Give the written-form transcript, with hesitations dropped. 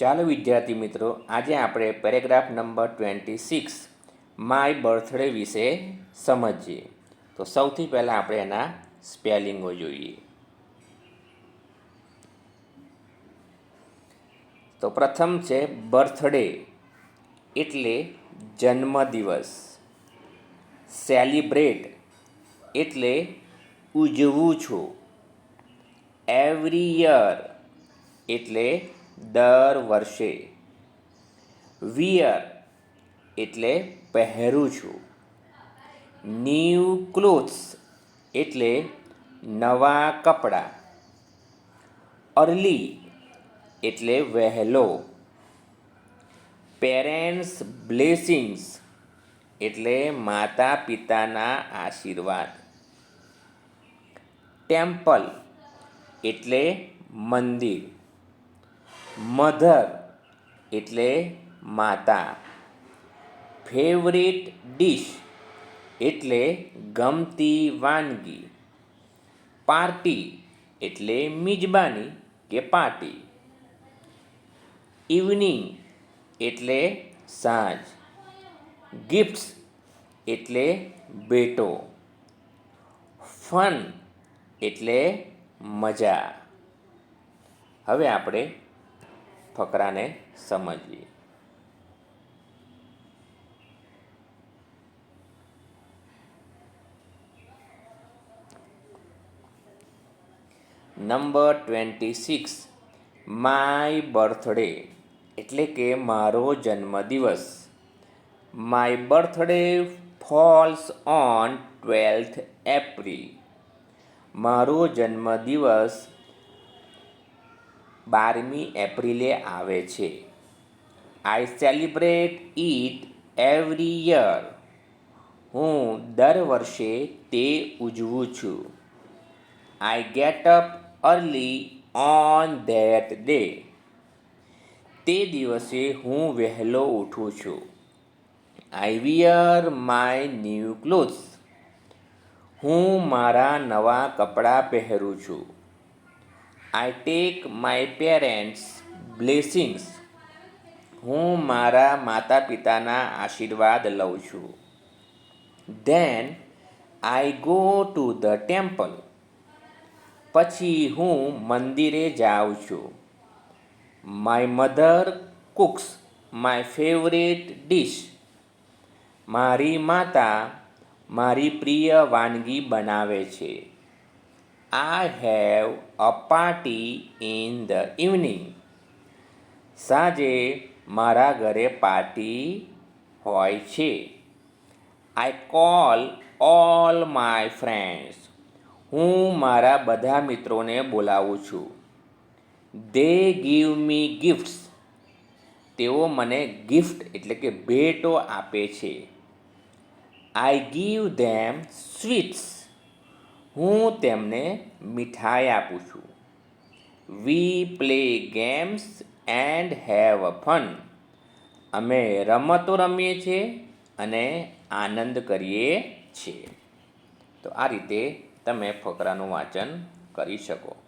ચાલો વિદ્યાર્થી મિત્રો, આજે આપણે પેરેગ્રાફ નંબર 26 માય બર્થડે વિશે સમજીએ. તો સૌથી પહેલાં આપણે એના સ્પેલિંગો જોઈએ. તો પ્રથમ છે બર્થડે એટલે જન્મદિવસ. સેલિબ્રેટ એટલે ઉજવું છું. એવરી યર એટલે દર વર્ષે. વિયર એટલે પહેરું છું. ન્યૂ ક્લોથ્સ એટલે નવા કપડાં. અર્લી એટલે વહેલો. પેરેન્ટ્સ બ્લેસિંગ્સ એટલે માતા પિતાના આશીર્વાદ. ટેમ્પલ એટલે મંદિર. મધર એટલે માતા. ફેવરિટ ડિશ એટલે ગમતી વાનગી. પાર્ટી એટલે મિજબાની કે પાર્ટી. ઇવનિંગ એટલે સાંજ. ગિફ્ટ્સ એટલે ભેટો. ફન એટલે મજા. હવે આપણે ફકરાને સમજીએ. નંબર 26 માય બર્થડે એટલે કે મારો જન્મદિવસ. My birthday false on 12th April. મારો જન્મદિવસ 12મી એપ્રિલે આવે છે. આઈ સેલિબ્રેટ ઇટ એવરી યર. હું દર વર્ષે તે ઉજવું છું. I get up early on that day. તે દિવસે હું વહેલો ઉઠું છું. આઈ વિયર માય ન્યૂ ક્લોથ્સ. હું મારા નવા કપડાં પહેરું છું. I take my parents blessings. હું મારા માતા પિતાના આશીર્વાદ લઉં છું. Than I go to the temple. પછી હું મંદિરે જાઉં છું. My mother cooks my favourite dish. મારી માતા મારી પ્રિય વાનગી બનાવે છે. I have a party in the evening. સાંજે મારા ઘરે પાર્ટી હોય છે. I call all my friends. હું મારા બધા મિત્રોને બોલાવું છું. દે ગીવ મી ગિફ્ટ્સ. તેઓ મને ગિફ્ટ એટલે કે ભેટો આપે છે. આઈ ગીવ ધેમ સ્વીટ્સ. હું તેમને મીઠાઈ આપું છું. We play games and have fun. અમે રમતો રમીએ છીએ અને આનંદ કરીએ છીએ. તો આ રીતે તમે ફકરાનું વાંચન કરી શકો.